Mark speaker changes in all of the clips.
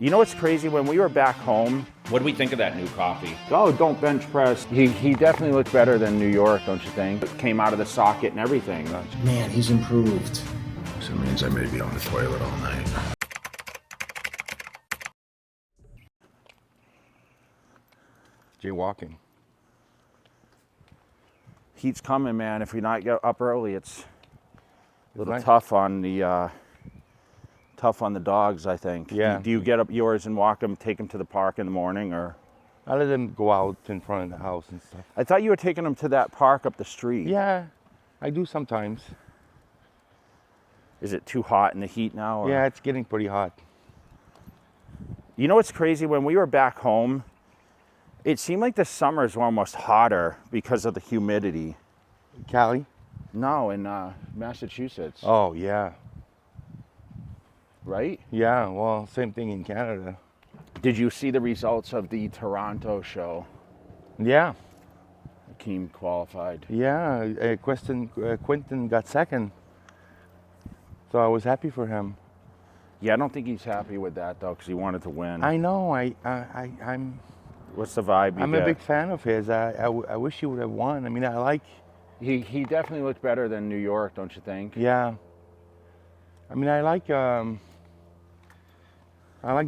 Speaker 1: You know what's crazy? When we were back home,
Speaker 2: What do we think of that new coffee?
Speaker 1: oh, don't bench press. He definitely looked better than New York, don't you think? It came out of the socket and everything.
Speaker 3: Man, he's improved.
Speaker 4: So it means I may be on the toilet all night.
Speaker 2: JayWalking.
Speaker 1: Heat's coming, man. If we not get up early, it's a little
Speaker 2: nice.
Speaker 1: tough on the dogs, I think.
Speaker 2: Yeah.
Speaker 1: Do you get up yours and walk them, take them to the park in the morning, or?
Speaker 2: I let them go out in front of the house and stuff.
Speaker 1: I thought you were taking them to that park up the street.
Speaker 2: Yeah, I do sometimes.
Speaker 1: Is it too hot in the heat now? Or?
Speaker 2: Yeah, it's getting pretty hot.
Speaker 1: You know what's crazy? When we were back home, it seemed like the summers were almost hotter because of the humidity.
Speaker 2: Cali?
Speaker 1: No, in Massachusetts.
Speaker 2: Oh, yeah.
Speaker 1: Right?
Speaker 2: Yeah, well, same thing in Canada.
Speaker 1: Did you see the results of the Toronto show?
Speaker 2: Yeah,
Speaker 1: Akeem qualified.
Speaker 2: yeah. Quentin got second. So I was happy for him.
Speaker 1: Yeah, I don't think he's happy with that though, because he wanted to win.
Speaker 2: I know. I'm
Speaker 1: What's the vibe you
Speaker 2: a
Speaker 1: get?
Speaker 2: big fan of his. I wish he would have won. I mean, I like.
Speaker 1: He definitely looked better than New York, don't you think?
Speaker 2: Yeah. I mean, I like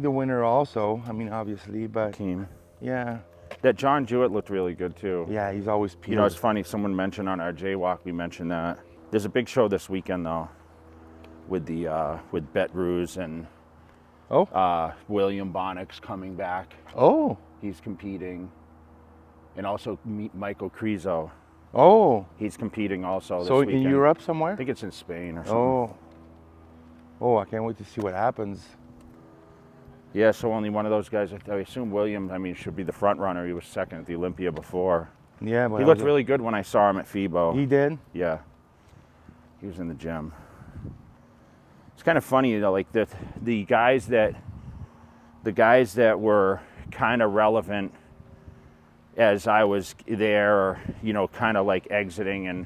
Speaker 2: the winner also. I mean, obviously, but
Speaker 1: Akeem.
Speaker 2: yeah,
Speaker 1: That John Jewett looked really good too.
Speaker 2: yeah. He's always peeled.
Speaker 1: You know, it's funny. Someone mentioned on our JayWalk, we mentioned that there's a big show this weekend though, with the with Bet Ruse and William Bonnick's coming back.
Speaker 2: Oh,
Speaker 1: He's competing, and also Michael Crezo.
Speaker 2: oh.
Speaker 1: He's competing also this
Speaker 2: So
Speaker 1: weekend.
Speaker 2: in Europe
Speaker 1: I
Speaker 2: somewhere?
Speaker 1: think it's in Spain or something.
Speaker 2: Oh. Oh, I can't wait to see what happens.
Speaker 1: Yeah, so only one of those guys. I assume William, should be the front runner. He was second at the Olympia before.
Speaker 2: Yeah, but
Speaker 1: He looked really good when I saw him at FIBO.
Speaker 2: He did.
Speaker 1: Yeah. He was in the gym. It's kind of funny, you know, like the guys that were kind of relevant as I was there, or, you know, kind of like exiting and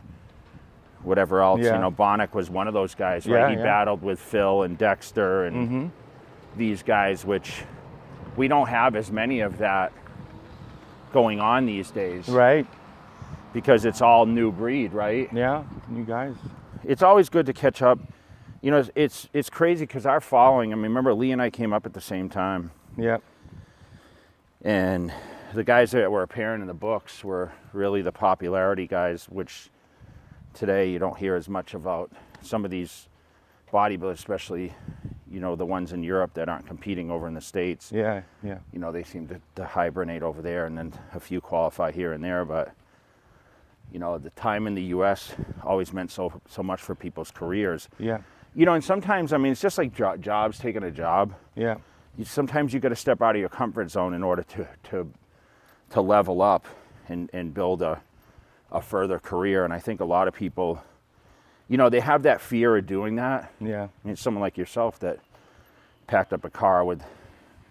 Speaker 1: whatever else.
Speaker 2: Yeah.
Speaker 1: You know, Bonnick was one of those guys, right?
Speaker 2: Yeah,
Speaker 1: He
Speaker 2: yeah.
Speaker 1: battled with Phil and Dexter and these guys, which we don't have as many of that going on these days.
Speaker 2: Right.
Speaker 1: Because it's all new breed, right?
Speaker 2: Yeah. You guys.
Speaker 1: It's always good to catch up. You know, it's crazy because our following, remember Lee and I came up at the same time.
Speaker 2: Yeah.
Speaker 1: And the guys that were appearing in the books were really the popularity guys, which today you don't hear as much about. Some of these bodybuilders, especially, you know, the ones in Europe that aren't competing over in the States.
Speaker 2: Yeah. Yeah.
Speaker 1: You know, they seem to hibernate over there, and then a few qualify here and there. But, you know, the time in the U.S. always meant so much for people's careers.
Speaker 2: Yeah.
Speaker 1: You know, and sometimes, it's just like jobs, taking a job.
Speaker 2: Yeah.
Speaker 1: Sometimes you got to step out of your comfort zone in order to level up and build a further career. And I think a lot of people, you know, they have that fear of doing that.
Speaker 2: Yeah.
Speaker 1: Someone like yourself that packed up a car with,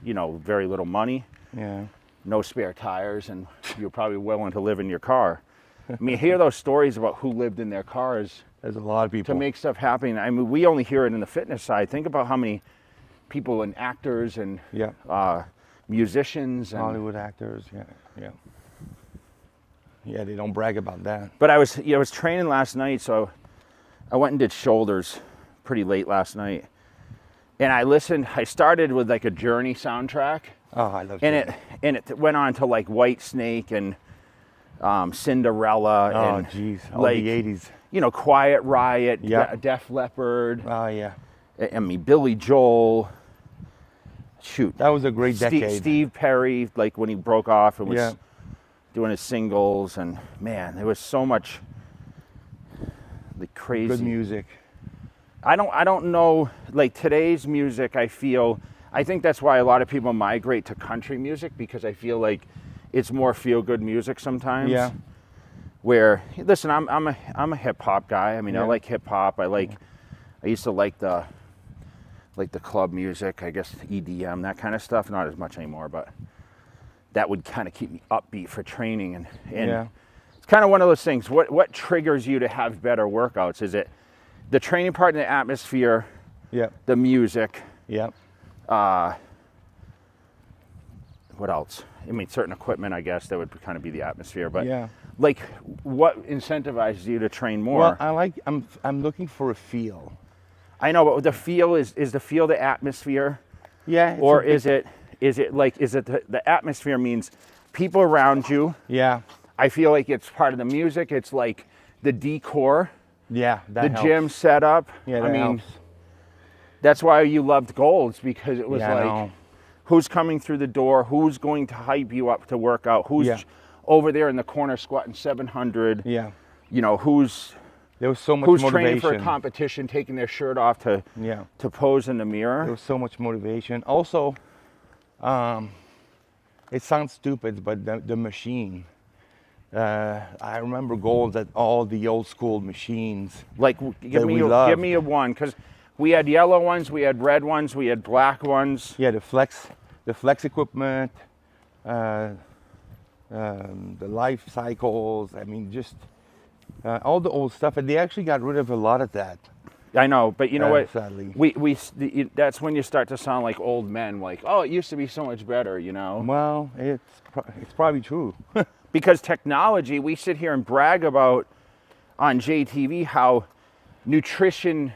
Speaker 1: you know, very little money,
Speaker 2: Yeah.
Speaker 1: no spare tires, and you're probably willing to live in your car. You hear those stories about who lived in their cars
Speaker 2: There's a lot of people.
Speaker 1: to make stuff happen. We only hear it in the fitness side. Think about how many people and actors and
Speaker 2: Yeah.
Speaker 1: musicians and
Speaker 2: Hollywood actors. Yeah. Yeah. Yeah. They don't brag about that.
Speaker 1: But I was training last night, so I went and did shoulders pretty late last night. And I started with like a Journey soundtrack.
Speaker 2: Oh, I love
Speaker 1: And it went on to like White Snake and Cinderella
Speaker 2: Oh,
Speaker 1: and
Speaker 2: jeez. All
Speaker 1: like,
Speaker 2: the 80s.
Speaker 1: you know, Quiet Riot,
Speaker 2: Yeah.
Speaker 1: Def Leppard,
Speaker 2: Oh, yeah.
Speaker 1: Billy Joel. Shoot.
Speaker 2: That was a great decade.
Speaker 1: Steve Perry, like when he broke off and was
Speaker 2: Yeah.
Speaker 1: doing his singles, and man, there was so much like crazy
Speaker 2: Good music.
Speaker 1: I don't know, like today's music, I think that's why a lot of people migrate to country music, because I feel like it's more feel good music sometimes.
Speaker 2: Yeah.
Speaker 1: Where, listen, I'm a hip hop guy. I
Speaker 2: Yeah.
Speaker 1: like hip hop. I used to like the club music, I guess EDM, that kind of stuff. Not as much anymore, but that would kind of keep me upbeat for training. And
Speaker 2: Yeah.
Speaker 1: it's kind of one of those things. What triggers you to have better workouts? Is it the training part and the atmosphere,
Speaker 2: Yeah.
Speaker 1: the music,
Speaker 2: Yeah.
Speaker 1: what else? I mean, certain equipment, I guess, that would kind of be the atmosphere. But
Speaker 2: Yeah.
Speaker 1: like, what incentivizes you to train more?
Speaker 2: Well, I'm looking for a feel.
Speaker 1: I know, but the feel is the feel the atmosphere?
Speaker 2: Yeah.
Speaker 1: Or is it the atmosphere means people around you?
Speaker 2: Yeah.
Speaker 1: I feel like it's part of the music. It's like the decor,
Speaker 2: Yeah. That
Speaker 1: the
Speaker 2: helps.
Speaker 1: gym setup.
Speaker 2: Yeah, that
Speaker 1: I mean,
Speaker 2: helps.
Speaker 1: that's why you loved Golds, because it was
Speaker 2: Yeah, I
Speaker 1: like,
Speaker 2: know.
Speaker 1: who's coming through the door? Who's going to hype you up to work out? Who's
Speaker 2: Yeah.
Speaker 1: over there in the corner squatting 700?
Speaker 2: Yeah.
Speaker 1: You know, who's
Speaker 2: There was so much
Speaker 1: training
Speaker 2: motivation.
Speaker 1: for a competition, taking their shirt off to
Speaker 2: Yeah.
Speaker 1: pose in the mirror?
Speaker 2: There was so much motivation. Also, it sounds stupid, but the machine. I remember Golds at all the old school machines.
Speaker 1: Like, give
Speaker 2: that
Speaker 1: me
Speaker 2: we
Speaker 1: a
Speaker 2: loved.
Speaker 1: one, because we had yellow ones, we had red ones, we had black ones.
Speaker 2: Yeah, the flex equipment, the life cycles. I mean, just all the old stuff. And they actually got rid of a lot of that.
Speaker 1: I know, but you know what?
Speaker 2: Sadly.
Speaker 1: That's when you start to sound like old men. Like, oh, it used to be so much better, you know?
Speaker 2: Well, it's probably true.
Speaker 1: Because technology, we sit here and brag about on JTV how nutrition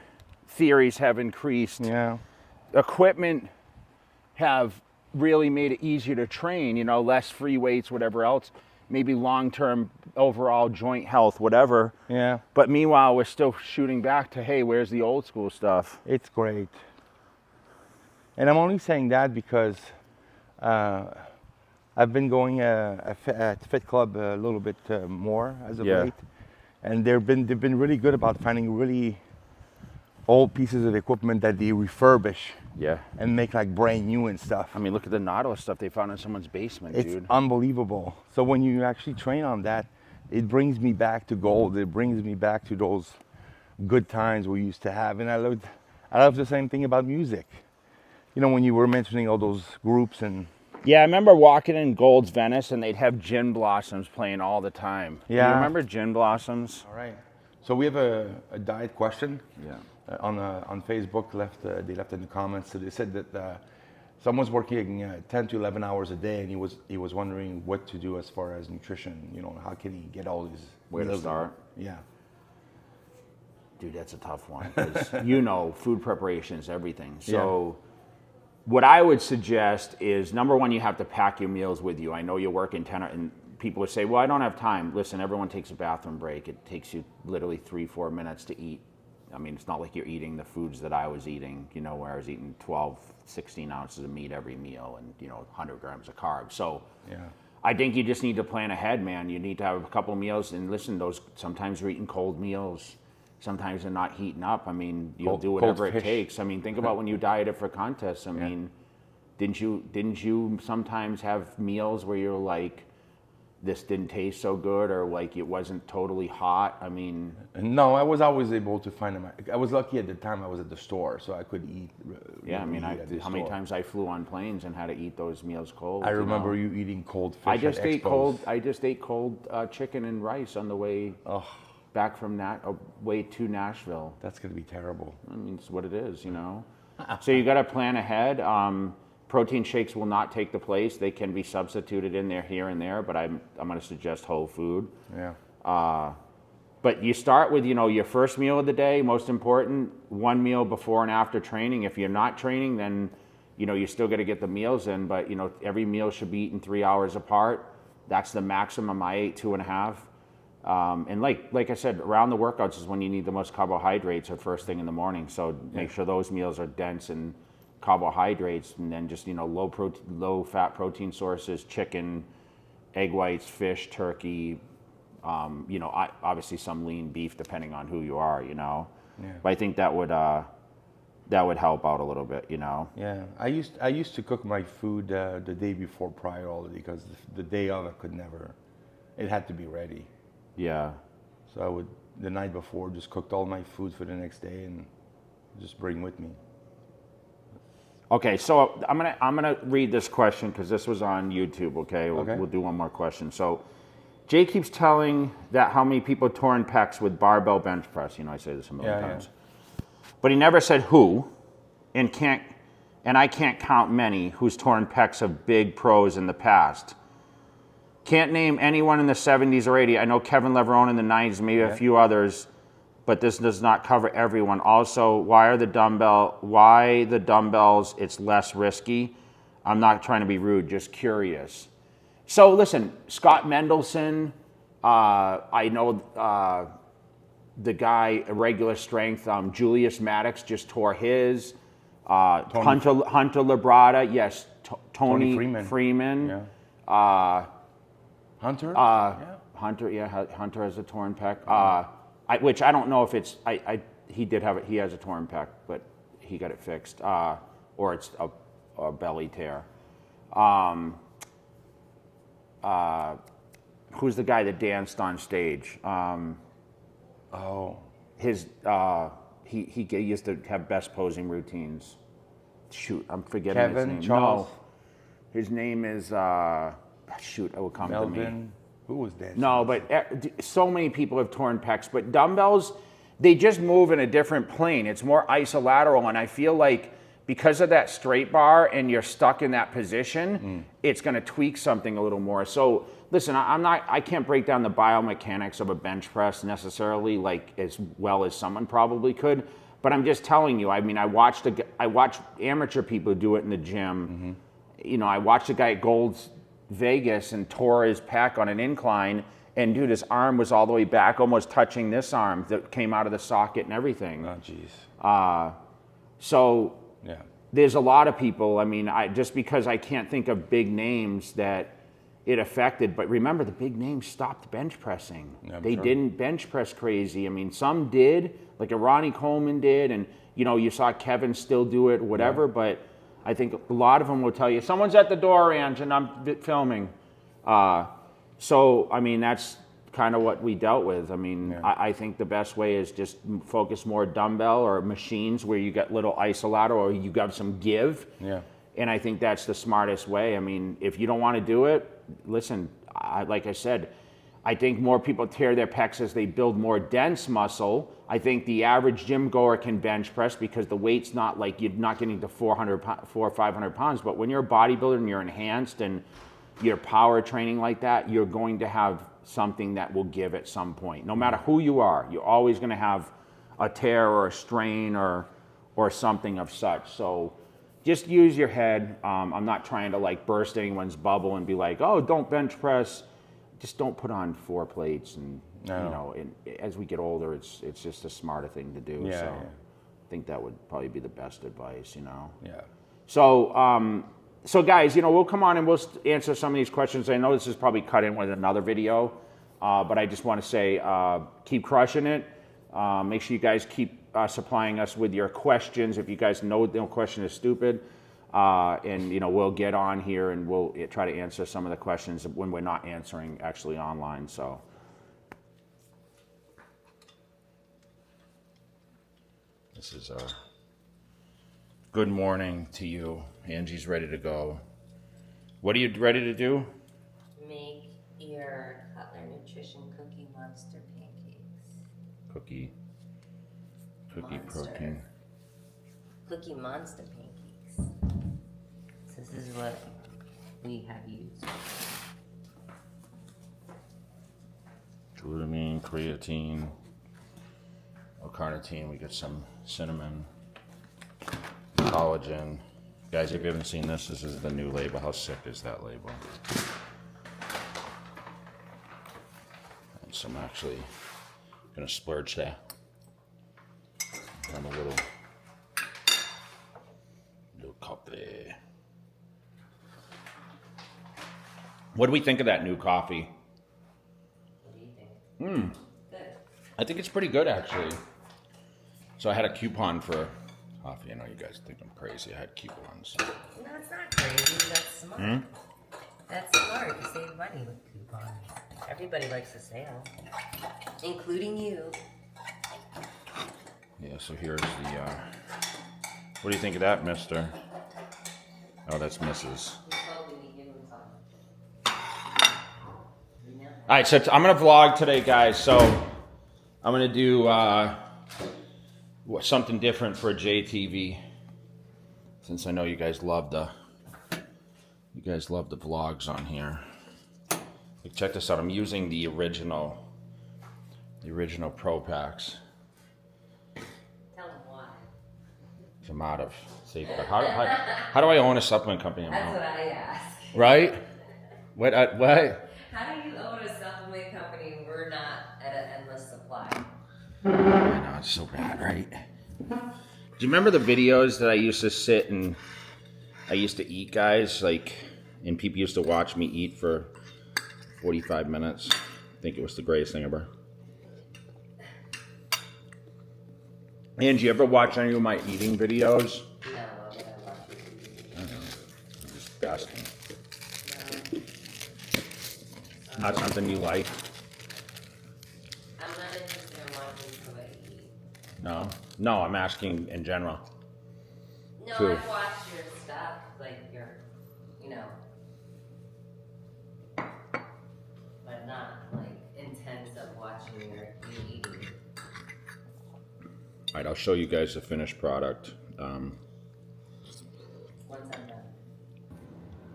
Speaker 1: theories have increased.
Speaker 2: Yeah.
Speaker 1: Equipment have really made it easier to train, you know, less free weights, whatever else, maybe long-term overall joint health, whatever.
Speaker 2: Yeah.
Speaker 1: But meanwhile, we're still shooting back to, hey, where's the old school stuff?
Speaker 2: It's great. And I'm only saying that because I've been going at Fit Club a little bit more as of late. And they've been really good about finding really old pieces of equipment that they refurbish.
Speaker 1: Yeah.
Speaker 2: And make like brand new and stuff.
Speaker 1: I mean, look at the Nautilus stuff they found in someone's basement,
Speaker 2: It's
Speaker 1: dude.
Speaker 2: unbelievable. So when you actually train on that, it brings me back to Gold. It brings me back to those good times we used to have. And I love the same thing about music. You know, when you were mentioning all those groups and...
Speaker 1: Yeah, I remember walking in Gold's Venice and they'd have Gin Blossoms playing all the time.
Speaker 2: Yeah.
Speaker 1: You remember Gin Blossoms?
Speaker 2: All right. So we have a diet question.
Speaker 1: Yeah.
Speaker 2: On Facebook, they left in the comments. So they said that someone's working 10 to 11 hours a day, and he was wondering what to do as far as nutrition. You know, how can he get all these?
Speaker 1: Where to
Speaker 2: meals
Speaker 1: start?
Speaker 2: in? Yeah.
Speaker 1: Dude, that's a tough one. 'Cause you know, food preparation is everything. So what I would suggest is, number one, you have to pack your meals with you. I know you're working 10 and people would say, well, I don't have time. Listen, everyone takes a bathroom break. It takes you literally 3-4 minutes to eat. I mean, it's not like you're eating the foods that I was eating, you know, where I was eating 12, 16 ounces of meat every meal and, you know, 100 grams of carbs. So I think you just need to plan ahead, man. You need to have a couple meals. And listen, sometimes you're eating cold meals. Sometimes they're not heating up. I mean, you'll do whatever it takes. I mean, think about when you dieted for contests. I mean, didn't you sometimes have meals where you're like, this didn't taste so good, or like it wasn't totally hot? I mean...
Speaker 2: No, I was always able to find them. I was lucky at the time I was at the store, so I could eat.
Speaker 1: Yeah, I mean, how many times I flew on planes and had to eat those meals cold?
Speaker 2: I remember you eating cold fish.
Speaker 1: I just
Speaker 2: at
Speaker 1: ate
Speaker 2: Expos.
Speaker 1: I just ate cold chicken and rice on the way back from way to Nashville.
Speaker 2: That's gonna be terrible.
Speaker 1: I mean, it's what it is, you know. So you got to plan ahead. Protein shakes will not take the place. They can be substituted in there here and there, but I'm going to suggest whole food.
Speaker 2: Yeah.
Speaker 1: But you start with, you know, your first meal of the day, most important, one meal before and after training. If you're not training, then, you know, you still got to get the meals in, but, you know, every meal should be eaten 3 hours apart. That's the maximum. I ate 2.5. And like I said, around the workouts is when you need the most carbohydrates, or first thing in the morning. So make sure those meals are dense in carbohydrates, and then just, you know, low fat protein sources, chicken, egg whites, fish, turkey, you know, obviously some lean beef depending on who you are, you know. But I think that would help out a little bit, you know.
Speaker 2: Yeah, I used to cook my food the day before prior already, because the day of I could never. It had to be ready.
Speaker 1: Yeah.
Speaker 2: So I would, the night before, just cooked all my food for the next day and just bring with me.
Speaker 1: Okay, so I'm gonna read this question because this was on YouTube. Okay, we'll do one more question. So Jay keeps telling that how many people torn pecs with barbell bench press. You know, I say this a million times, but he never said who, and and I can't count many whose torn pecs have big pros in the past. Can't name anyone in the 70s or 80s. I know Kevin Leverone in the 90s, maybe a few others, but this does not cover everyone. Also, why the dumbbells? It's less risky. I'm not trying to be rude, just curious. So listen, Scott Mendelson, I know the guy, regular strength, Julius Maddox just tore his. Hunter Labrada, yes, Tony Freeman.
Speaker 2: Yeah. Hunter?
Speaker 1: Hunter has a torn pec. Which I don't know if it's, he has a torn pec, but he got it fixed, or it's a belly tear. Who's the guy that danced on stage? He used to have best posing routines. Shoot, I'm forgetting his name.
Speaker 2: Charles?
Speaker 1: No, his name is it will come to me.
Speaker 2: Who was that?
Speaker 1: No, but so many people have torn pecs. But dumbbells, they just move in a different plane. It's more isolateral, and I feel like because of that straight bar and you're stuck in that position, it's going to tweak something a little more. So listen, I can't break down the biomechanics of a bench press necessarily like as well as someone probably could. But I'm just telling you. I mean, I watched amateur people do it in the gym. You know, I watched a guy at Gold's Vegas and tore his pec on an incline, and dude, his arm was all the way back, almost touching this arm that came out of the socket and everything.
Speaker 2: Oh, jeez.
Speaker 1: So
Speaker 2: yeah,
Speaker 1: there's a lot of people. I mean, just because I can't think of big names that it affected, but remember, the big names stopped bench pressing.
Speaker 2: Yeah,
Speaker 1: they didn't bench press crazy. I mean, some did, like a Ronnie Coleman did, and you know, you saw Kevin still do it, whatever, but I think a lot of them will tell you, someone's at the door, Angie, and I'm filming. So, I mean, that's kind of what we dealt with. I mean, I think the best way is just focus more dumbbell or machines where you get little isolateral or you got some give.
Speaker 2: Yeah.
Speaker 1: And I think that's the smartest way. I mean, if you don't want to do it, listen, like I said, I think more people tear their pecs as they build more dense muscle. I think the average gym goer can bench press because the weight's not like you're not getting to 400 or 500 pounds. But when you're a bodybuilder and you're enhanced and you're power training like that, you're going to have something that will give at some point. No matter who you are, you're always going to have a tear or a strain or something of such. So just use your head. I'm not trying to like burst anyone's bubble and be like, oh, don't bench press. Just don't put on 4 plates, and you know, as we get older, it's just a smarter thing to do.
Speaker 2: Yeah,
Speaker 1: so
Speaker 2: yeah.
Speaker 1: I think that would probably be the best advice, you know.
Speaker 2: Yeah.
Speaker 1: So, so guys, you know, we'll come on and we'll answer some of these questions. I know this is probably cut in with another video, but I just want to say, keep crushing it. Make sure you guys keep supplying us with your questions. If you guys know no question is stupid. And you know, we'll get on here and we'll try to answer some of the questions when we're not answering actually online. So, this is a good morning to you. Angie's ready to go. What are you ready to do?
Speaker 5: Make your Cutler Nutrition Cookie Monster pancakes.
Speaker 1: Cookie
Speaker 5: Monster.
Speaker 1: protein.
Speaker 5: Cookie Monster pancakes. So this is what we have used.
Speaker 1: Glutamine, creatine, L-carnitine. We get some cinnamon, collagen. Guys, if you haven't seen this, this is the new label. How sick is that label? And some actually gonna splurge there. And a little coffee. What do we think of that new coffee?
Speaker 5: What do you think? Good.
Speaker 1: I think it's pretty good, actually. So I had a coupon for coffee. I know you guys think I'm crazy. I had coupons.
Speaker 5: No, it's not crazy. That's smart. That's smart. You save money with coupons. Everybody likes a sale, including you.
Speaker 1: Yeah, so here's the, what do you think of that, mister? Oh, that's Mrs. All right, so I'm going to vlog today, guys. So I'm going to do something different for JTV. since I know you guys love the vlogs on here. Like, check this out. I'm using the original Pro Packs.
Speaker 5: Tell them why.
Speaker 1: I'm out of safeguard. How do I own a supplement company?
Speaker 5: That's what I ask.
Speaker 1: Right? What?
Speaker 5: How do you own a supplement company and we're not at an endless supply?
Speaker 1: I know, it's so bad, right? Do you remember the videos that I used to sit and I used to eat, guys? Like, and people used to watch me eat for 45 minutes. I think it was the greatest thing ever. Angie, you ever watch any of my eating videos?
Speaker 5: No, I would watch it.
Speaker 1: I don't know. I'm just asking. Not something you like?
Speaker 5: I'm not interested in watching somebody eat.
Speaker 1: No? No, I'm asking in general.
Speaker 5: No,
Speaker 1: True.
Speaker 5: I've watched your stuff, like your, you know, but not like intense of watching you eating.
Speaker 1: All right, I'll show you guys the finished product.
Speaker 5: Once I'm done.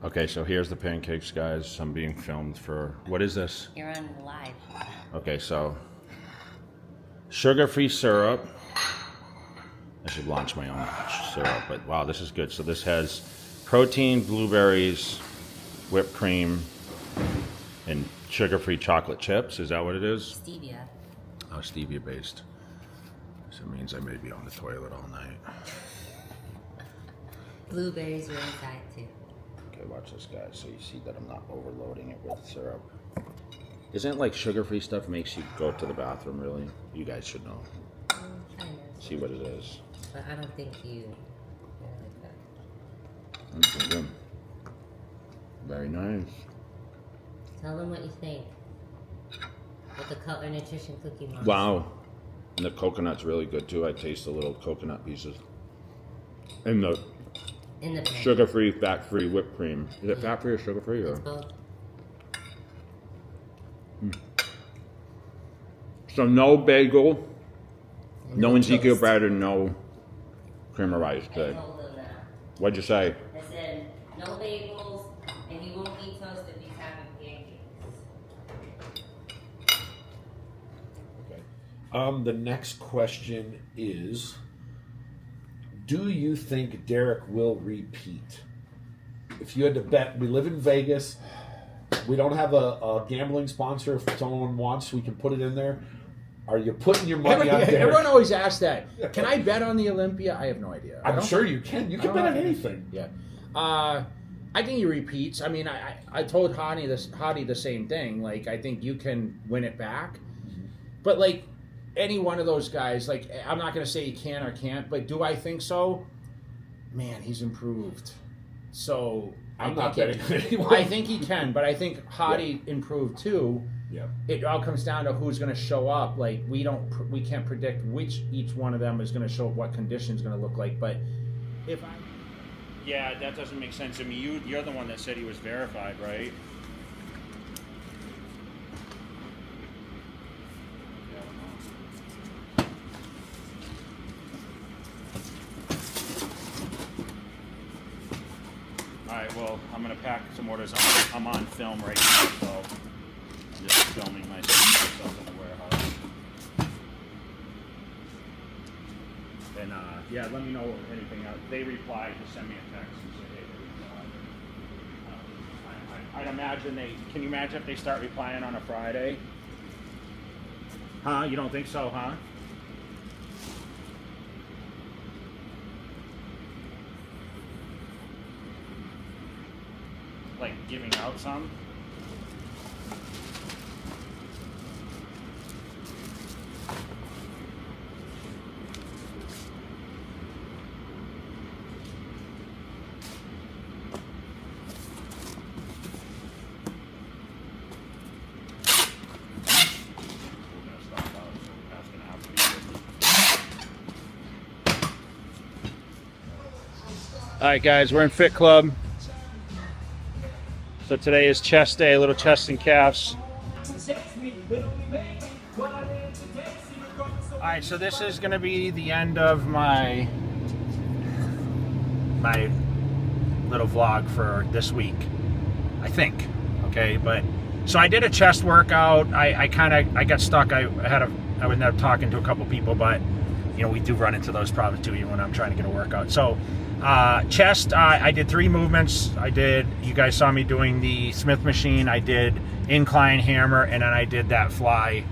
Speaker 1: Okay, so here's the pancakes, guys. I'm being filmed for, what is this?
Speaker 5: You're on live.
Speaker 1: Okay, so sugar-free syrup. I should launch my own syrup, but wow, this is good. So this has protein, blueberries, whipped cream, and sugar-free chocolate chips. Is that what it is?
Speaker 5: Stevia.
Speaker 1: Oh, stevia-based. So it means I may be on the toilet all night.
Speaker 5: Blueberries are inside too.
Speaker 1: Okay, watch this, guys, so you see that I'm not overloading it with syrup. Isn't it like sugar-free stuff makes you go to the bathroom, really? You guys should know.
Speaker 5: Kind of.
Speaker 1: See what it is.
Speaker 5: But I don't think you're like that.
Speaker 1: That's good. Very nice.
Speaker 5: Tell them what you think. With the Cutler Nutrition Cookie Monster.
Speaker 1: Wow. And the coconut's really good, too. I taste the little coconut pieces. And the
Speaker 5: In the pan.
Speaker 1: sugar-free, fat-free whipped cream. Is it fat-free or sugar-free? Or?
Speaker 5: It's both.
Speaker 1: So no bagel,
Speaker 5: And
Speaker 1: no Ezekiel
Speaker 5: toast.
Speaker 1: bread, and no cream of rice
Speaker 5: I
Speaker 1: today.
Speaker 5: told them that.
Speaker 1: What'd you say?
Speaker 5: I said, no bagels, and he won't eat toast if he's having pancakes.
Speaker 6: Okay. The next question is, do you think Derek will repeat? If you had to bet, we live in Vegas. We don't have a gambling sponsor. If someone wants, we can put it in there. Are you putting your money on Derek?
Speaker 3: Everyone always asks that. Can I bet on the Olympia? I have no idea.
Speaker 6: I'm sure you can. You can bet on anything.
Speaker 3: Yeah. I think he repeats. I mean, I told Hottie the same thing. Like, I think you can win it back. But, like, any one of those guys, like, I'm not going to say he can or can't, but do I think so? Man, he's improved. So
Speaker 6: I'm not betting on anyone.
Speaker 3: I think he can, but I think Hottie improved too.
Speaker 6: Yeah.
Speaker 3: It all comes down to who's going to show up. Like, we can't predict which each one of them is going to show up, what condition is going to look like. But if I, yeah, that doesn't make sense. I mean, you're the one that said he was verified, right? All right, well, I'm going to pack some orders. I'm on film right now, so I'm just filming myself in the warehouse. And, yeah, let me know anything else. They replied, just send me a text and say, hey, they replied. I'd imagine can you imagine if they start replying on a Friday? Huh? You don't think so, huh? Like giving out some? All right, guys, we're in Fit Club. So today is chest day, a little chest and calves. All right, so this is gonna be the end of my
Speaker 1: my little vlog for this week, I think. Okay, but so I did a chest workout. I got stuck. I was up talking to a couple people, but you know, we do run into those problems too, even when I'm trying to get a workout. So chest, I did 3 movements. You guys saw me doing the Smith machine. I did incline hammer, and then I did that fly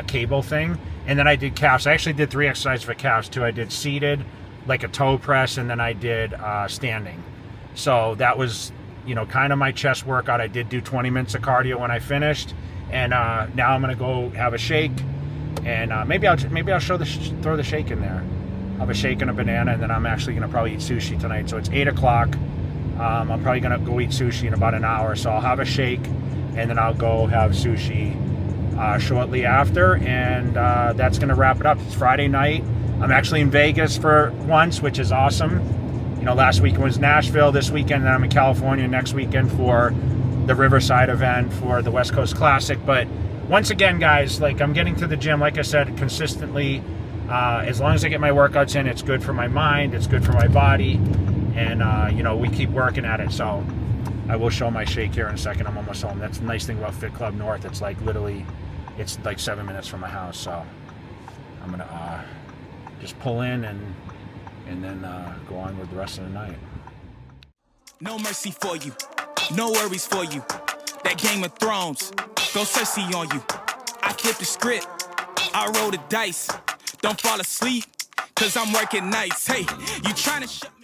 Speaker 1: cable thing. And then I did calves. I actually did 3 exercises for calves too. I did seated, like a toe press, and then I did standing. So that was, you know, kind of my chest workout. I did do 20 minutes of cardio when I finished, and now I'm gonna go have a shake, and maybe I'll throw the shake in there. I'll have a shake and a banana, and then I'm actually gonna probably eat sushi tonight. So it's 8 o'clock. I'm probably gonna go eat sushi in about an hour. So I'll have a shake, and then I'll go have sushi shortly after, and that's gonna wrap it up. It's Friday night. I'm actually in Vegas for once, which is awesome. You know, last weekend was Nashville. This weekend, then I'm in California next weekend for the Riverside event for the West Coast Classic. But once again, guys, like, I'm getting to the gym, like I said, consistently. As long as I get my workouts in, it's good for my mind, it's good for my body, and you know, we keep working at it. So I will show my shake here in a second. I'm almost home. That's the nice thing about Fit Club North. It's like literally, it's like 7 minutes from my house. So I'm gonna just pull in and then go on with the rest of the night.
Speaker 7: No mercy for you, no worries for you. That Game of Thrones, go Cersei on you. I flipped the script, I roll the dice. Don't fall asleep, cause I'm working nights. Hey, you trying to shut me